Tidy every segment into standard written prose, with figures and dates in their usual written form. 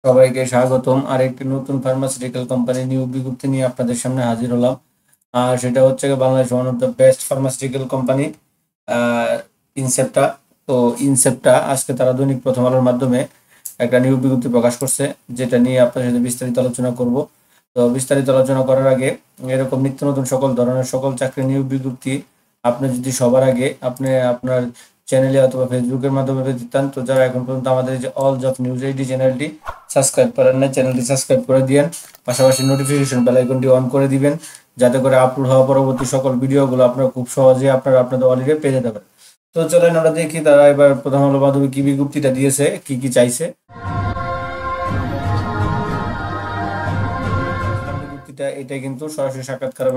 সবাইকে স্বাগতম। আরেকটি নতুন ফার্মাসিউটিক্যাল কোম্পানি নিয়োগ বিজ্ঞপ্তি নিয়ে আপনাদের সামনে হাজির হলাম। আর সেটা হচ্ছে Bangladesh one of the best pharmaceutical company Incepta. তো ইনসেপ্টা আজকে তারা দৈনিক প্রথম আলোর মাধ্যমে একটা নিয়োগ বিজ্ঞপ্তি প্রকাশ করছে, যেটা নিয়ে আপনার সাথে বিস্তারিত আলোচনা করব। তো বিস্তারিত আলোচনা করার আগে এরকম নিত্য নতুন সকল ধরনের সকল চাকরি নিয়োগ বিজ্ঞপ্তি আপনি যদি সবার আগে আপনি আপনার চ্যানেলে অথবা ফেসবুকের মাধ্যমে পেতে চান, তো যারা এখন পর্যন্ত আমাদের এই যে অল জব নিউজ এইডি চ্যানেলটি সাবস্ক্রাইব করেন না, চ্যানেলটি সাবস্ক্রাইব করে দিবেন। পাশাপাশি নোটিফিকেশন বেল আইকনটি অন করে দিবেন, যাতে করে আপলোড হওয়া পরবর্তী সকল ভিডিওগুলো আপনারা খুব সহজে আপনাদের অলরেডি পেয়ে যেতে পারেন। তো চলেন আমরা দেখি তারা এবার প্রথম আলোর মাধ্যমে কি বিজ্ঞপ্তিটা দিয়েছে, কি কি চাইছে। বিজ্ঞপ্তিটা এটা কিন্তু সরাসরি সাক্ষাৎকারের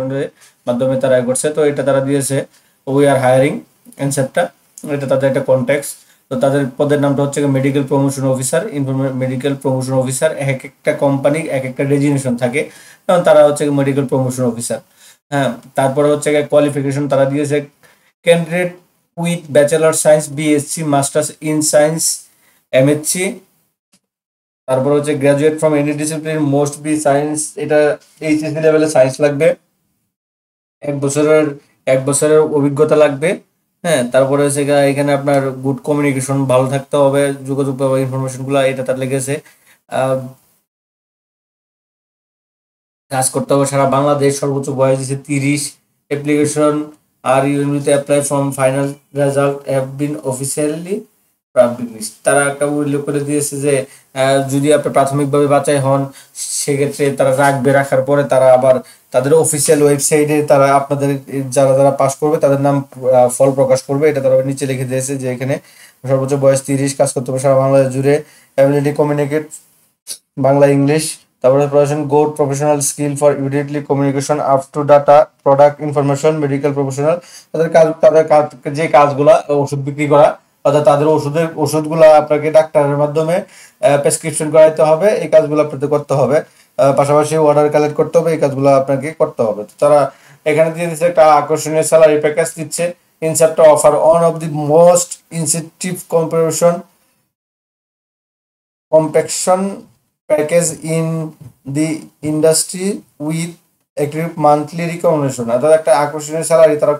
মাধ্যমে তারা করছে। তো এটা তারা দিয়েছে উই আর হায়ারিং এনসেপ্টা, এটা তাদের একটা কনটেক্সট। তো তাদের পদের নামটা হচ্ছে medical promotion officer, medical promotion officer. এক একটা কোম্পানি এক একটা ডেজিগনেশন থাকে, কারণ তারা হচ্ছে মেডিকেল প্রমোশন অফিসার। হ্যাঁ, তারপরে হচ্ছে কোয়ালিফিকেশন তারা দিয়েছে candidate with bachelor science, BSc, masters in science, MSc. তারপর হচ্ছে graduate from any discipline, most be science, এটা এইচএসসি লেভেলে সায়েন্স লাগবে। এক বছরের এক বছরের অভিজ্ঞতা লাগবে। হ্যাঁ, তারপরে হচ্ছে এখানে আপনার গুড কমিউনিকেশন ভালো থাকতে হবে, যোগাযোগ ব্যবহার ইনফরমেশন গুলা এটা তার লেগেছে। কাজ করতে হবে সারা বাংলাদেশ, সর্বোচ্চ বয়স দিচ্ছে 30। অ্যাপ্লিকেশন আর you will apply from final result have been officially published. তারা একটা উল্লেখ করে দিয়েছে যে যদি আপনি প্রাথমিকভাবে বাছাই হন, সেক্ষেত্রে তারা রাখার পরে তারা আবার তাদের অফিসিয়াল ওয়েবসাইটে তারা আপনাদের যারা যারা পাস করবে তাদের নাম ফল প্রকাশ করবে। এটা তারা নিচে লিখে দিয়েছে যে এখানে সর্বোচ্চ বয়স 30, কাজ করতে হবে সারা বাংলাদেশ জুড়ে, অ্যাবিলিটি কমিউনিকেট বাংলা ইংলিশ। তারপরে good professional skill for immediately communication up to data product information medical professional. তাদের কাজ যে কাজগুলা ওষুধ বিক্রি করা, অর্থাৎ তাদের ওষুধগুলা আপনাকে ডাক্তারের মাধ্যমে প্রেসক্রিপশন করাইতে হবে, এই কাজগুলো আপনাদের করতে হবে। পাশাপাশি অর্ডার কালেক্ট করতে হবে, এই কাজগুলো আপনাকে করতে হবে। তো তারা এখানে দিয়ে দিচ্ছে একটা আকর্ষণীয় স্যালারি প্যাকেজ দিচ্ছে। Incepta offer one of the most incentive compaction package in the industry with একটি মান্থলি রিকমেন্ডেশন। অর্থাৎ একটা আকর্ষণীয় স্যালারি তারা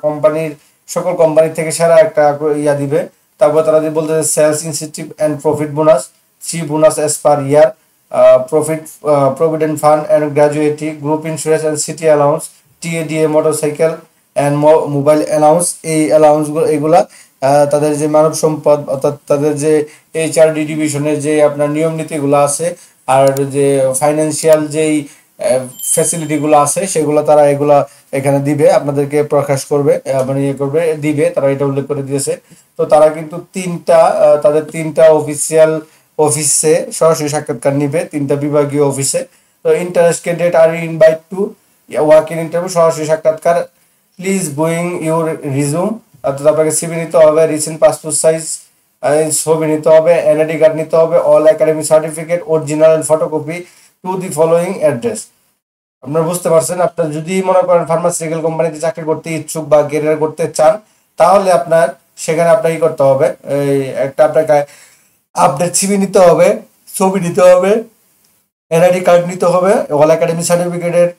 সকল কোম্পানি থেকে সেরা একটা ইয়া দিবে। তারপর তারা বলতে sales incentive and profit bonus, 3 bonus as per year, profit provident fund and gratuity, group insurance and city allowance, TADA motorcycle and mobile allowance. এই অ্যালাউন্সগুলো এগুলা তাদের যে মানব সম্পদ, অর্থাৎ তাদের যে এইচআরডি ডিভিশনের যে আপনার নিয়ম নীতিগুলো আছে, আর যে ফাইন্যান্সিয়াল যেই ফ্যাসিলিটিগুলো আছে, সেগুলো তারা এগুলা এখানে দিবে, আপনাদেরকে প্রকাশ করবে, মানে ইয়ে করবে, দিবে। তারা এটা উল্লেখ করে দিয়েছে। তো তারা কিন্তু তাদের তিনটা অফিসিয়াল অফিসে সরাসরি সাক্ষাৎকার নিবে, তিনটা বিভাগীয় অফিসে। তো interest candidate are invite to work in interview, সরাসরি সাক্ষাৎকার। প্লিজ গোয়িং ইউর রিজুম, অর্থাৎ আপনাকে সিভি নিতে হবে, রিসেন্ট পাসপোর্ট সাইজ ছবি নিতে হবে, এনআইডি কার্ড নিতে হবে, all academic certificate original and photocopy to the following address. আপনারা বুঝতে পারছেন, আপনার যদি মনে করেন ফার্মাসিউটিক্যাল কোম্পানিতে চাকরি করতে ইচ্ছুক বা ক্যারিয়ার করতে চান, তাহলে আপনার সেখানে আপনাকে করতে হবে এই একটা আপনাকে আপডেট সিভি নিতে হবে, ছবি নিতে হবে, এনআইডি কার্ড নিতে হবে, অল একাডেমিক সার্টিফিকেটের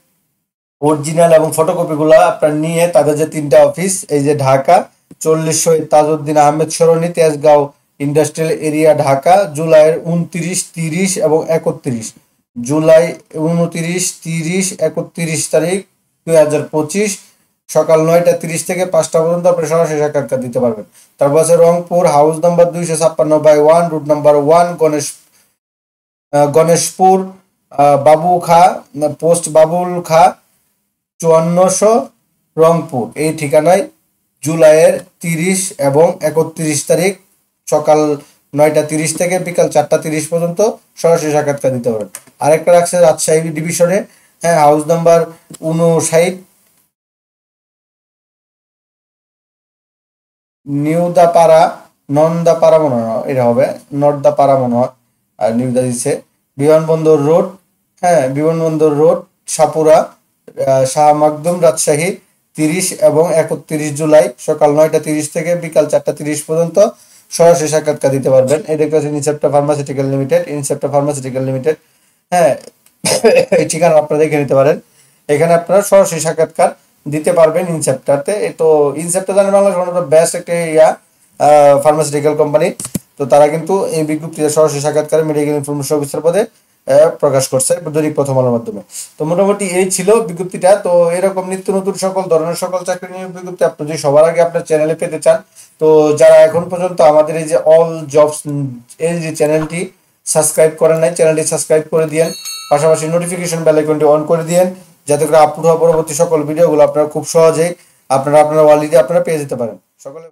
অরিজিনাল এবং ফটোকপিগুলো আপনার নিয়ে তাদের যে তিনটা অফিস, এই যে ঢাকা 40 শহীদ তাজউদ্দিন আহমেদ সরণি, তেজগাঁও ইন্ডাস্ট্রিয়াল এরিয়া, ঢাকা, জুলাইয়ের 29, 30 এবং 31, জুলাই 29, 30, 31 তারিখ 2025 সকাল 9টা 30 থেকে 5টা পর্যন্ত আপনি সরাসরি সাক্ষাৎকার দিতে পারবেন। তারপর আছে Rangpur, house number 256/1, route number 1, Ganeshpur, Babu Kha, post Babul খা, 5400, রংপুর। এই ঠিকানায় জুলাইয়ের 30 এবং 31 তারিখ সকাল 9টা 30 থেকে বিকাল 4টা 30 পর্যন্ত সরাসরি সাক্ষাৎকার দিতে পারেন। আরেকটা রাখছে রাজশাহী ডিভিশনে, হ্যাঁ, হাউস নাম্বার 59, নিউদাপাড়া, নন্দাপাড়া মনে হয় এটা হবে, নর্দাপাড়া মনে হয়, আর নিউদা দিচ্ছে। বিমানবন্দর রোড, হ্যাঁ, বিমানবন্দর রোড, সাপুরা, শাহ মাকদুম, রাজশাহী, 30 এবং 31 জুলাই সকাল 9টা 30 থেকে বিকাল 4টা 30 পর্যন্ত সরাসরি সাক্ষাৎকার দিতে পারবেন। এই দেখতে পাচ্ছেন Incepta pharmaceutical limited, Incepta pharmaceutical limited. হ্যাঁ, এই ঠিকানা আপনারা দেখে নিতে পারেন। এখানে আপনারা সরাসরি সাক্ষাৎকার দিতে পারবেন ইনসেপ্টাতে। তো ইনসেপ্টা জানেন Bangladesh one of the best একটা ফার্মাসিউটিক্যাল কোম্পানি। তো তারা কিন্তু এই বিজ্ঞপ্তিতে সরাসরি সাক্ষাৎকারে মেডিকেল ইনফরমেশন অফিসার পদে প্রকাশ করছে দৈনিক প্রথম আলোর মাধ্যমে। তো মোটামুটি এই ছিল বিজ্ঞপ্তিটা। তো এরকম নিত্য নতুন সকল ধরনের সকল চাকরি নিয়োগ বিজ্ঞপ্তি আপনি যদি সবার আগে আপনার চ্যানেলে পেতে চান, তো যারা এখন পর্যন্ত আমাদের এই যে অল জবস এই যে চ্যানেলটি সাবস্ক্রাইব করেন নাই, চ্যানেলটি সাবস্ক্রাইব করে দিয়েন, পাশাপাশি নোটিফিকেশন বেল আইকনটি অন করে দিয়েন, যাতে করে আপলোড হওয়া পরবর্তী সকল ভিডিওগুলো আপনারা খুব সহজেই আপনারা ওয়ালিতে আপনারা পেয়ে যেতে পারেন সকলে।